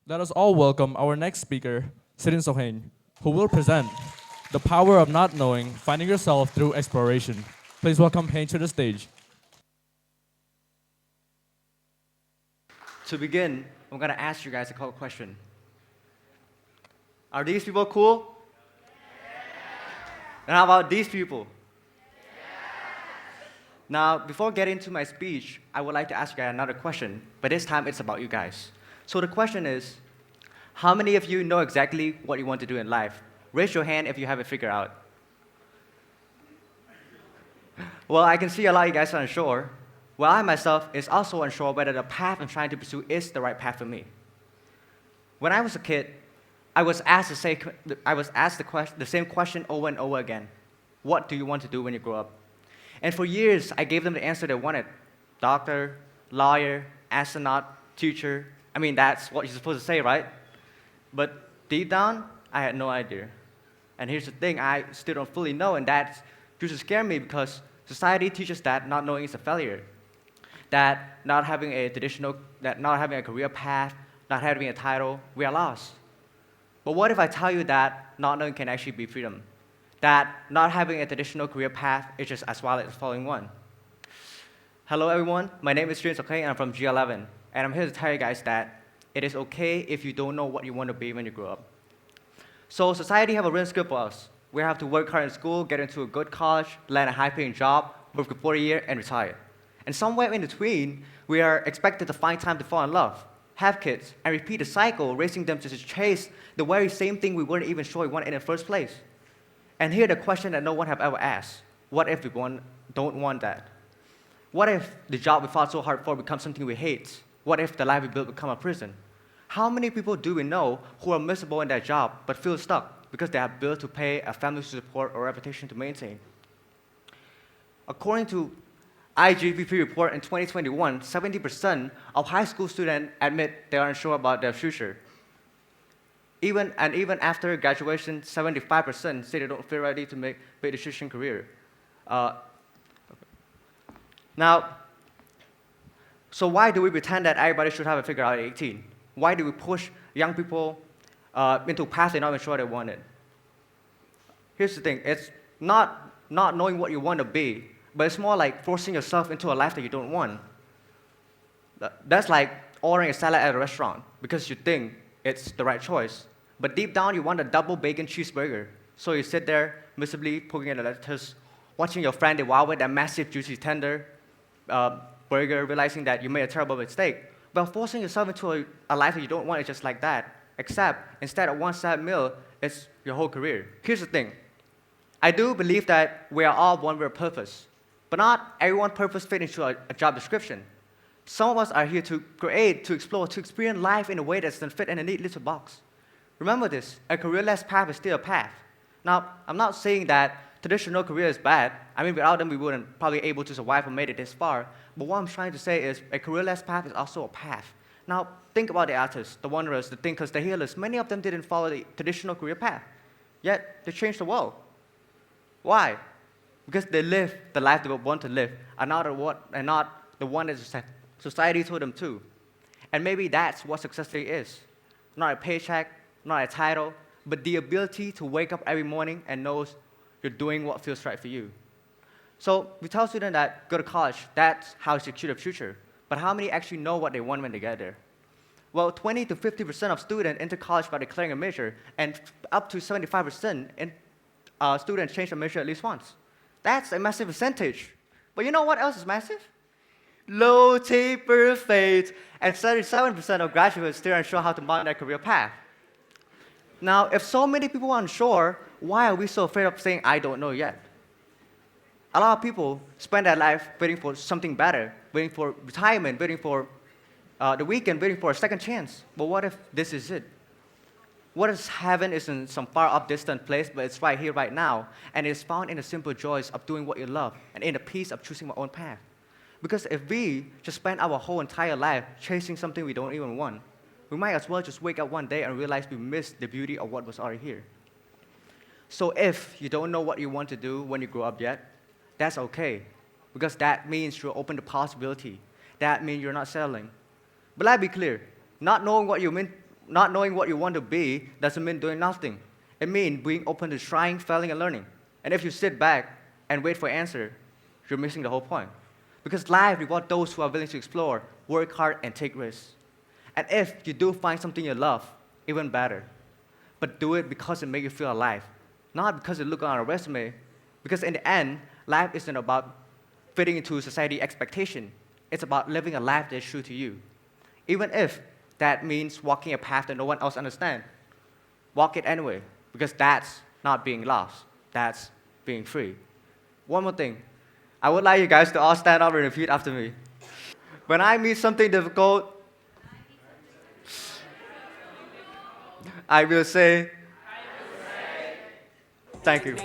Let us all welcome our next speaker, Sokheng, who will present the power of not knowing, finding yourself through exploration. Please welcome Heng to the stage. To begin, I'm going to ask you guys a couple questions. Are these people cool? And how about these people? Now, before getting to my speech, I would like to ask you guys another question, but this time it's about you guys. So the question is, how many of you know exactly what you want to do in life? Raise your hand if you have it figured out. Well, I can see a lot of you guys are unsure. Well, I myself is also unsure whether the path I'm trying to pursue is the right path for me. When I was a kid, I was asked the same question over and over again. What do you want to do when you grow up? And for years, I gave them the answer they wanted. Doctor, lawyer, astronaut, teacher. I mean, that's what you're supposed to say, right? But deep down, I had no idea. And here's the thing, I still don't fully know, and that used to scare me because society teaches that not knowing is a failure. That not having a career path, not having a title, we are lost. But what if I tell you that not knowing can actually be freedom? That not having a traditional career path is just as valid as following one. Hello everyone, my name is Srean Sokheng and I'm from G11. And I'm here to tell you guys that it is okay if you don't know what you want to be when you grow up. So society have a real skill for us. We have to work hard in school, get into a good college, land a high-paying job, work for 40 years, and retire. And somewhere in between, we are expected to find time to fall in love, have kids, and repeat the cycle, raising them to chase the very same thing we weren't even sure we wanted in the first place. And here the question that no one have ever asked, what if we don't want that? What if the job we fought so hard for becomes something we hate? What if the life we built become a prison? How many people do we know who are miserable in their job but feel stuck because they have bills to pay, a family to support, or a reputation to maintain? According to IGVP report in 2021, 70% of high school students admit they are unsure about their future. Even after graduation, 75% say they don't feel ready to make a decision career. Now, so why do we pretend that everybody should have it figured out at 18? Why do we push young people into a path they're not even sure they wanted? Here's the thing, it's not knowing what you want to be, but it's more like forcing yourself into a life that you don't want. That's like ordering a salad at a restaurant because you think it's the right choice. But deep down, you want a double bacon cheeseburger. So you sit there, miserably poking at the lettuce, watching your friend devour that massive, juicy, tender burger, realizing that you made a terrible mistake. But forcing yourself into a life that you don't want is just like that, except instead of one sad meal, it's your whole career. Here's the thing. I do believe that we are all born with a purpose, but not everyone's purpose fits into a job description. Some of us are here to create, to explore, to experience life in a way that doesn't fit in a neat little box. Remember this, a career-less path is still a path. Now, I'm not saying that traditional career is bad. I mean, without them, we wouldn't probably able to survive or made it this far. But what I'm trying to say is a career-less path is also a path. Now, think about the artists, the wanderers, the thinkers, the healers. Many of them didn't follow the traditional career path, yet they changed the world. Why? Because they live the life they want to live, and not the one that society told them to. And maybe that's what success really is. Not a paycheck, not a title, but the ability to wake up every morning and knows you're doing what feels right for you. So we tell students that go to college, that's how you secure the future. But how many actually know what they want when they get there? Well, 20 to 50% of students enter college by declaring a major, and up to 75% students change their major at least once. That's a massive percentage. But you know what else is massive? Low taper fades, and 37% of graduates still unsure how to mount their career path. Now, if so many people are unsure, why are we so afraid of saying, I don't know yet? A lot of people spend their life waiting for something better, waiting for retirement, waiting for the weekend, waiting for a second chance. But what if this is it? What if heaven is in some far-off distant place, but it's right here, right now, and it's found in the simple joys of doing what you love and in the peace of choosing my own path? Because if we just spend our whole entire life chasing something we don't even want, we might as well just wake up one day and realize we missed the beauty of what was already here. So if you don't know what you want to do when you grow up yet, that's okay, because that means you're open to possibility. That means you're not settling. But let's be clear, not knowing what not knowing what you want to be doesn't mean doing nothing. It means being open to trying, failing, and learning. And if you sit back and wait for an answer, you're missing the whole point. Because life rewards those who are willing to explore, work hard, and take risks. And if you do find something you love, even better. But do it because it makes you feel alive, not because it looks on a resume. Because in the end, life isn't about fitting into society expectation. It's about living a life that's true to you. Even if that means walking a path that no one else understands. Walk it anyway, because that's not being lost. That's being free. One more thing. I would like you guys to all stand up and repeat after me. When I meet something difficult, I will say, thank you.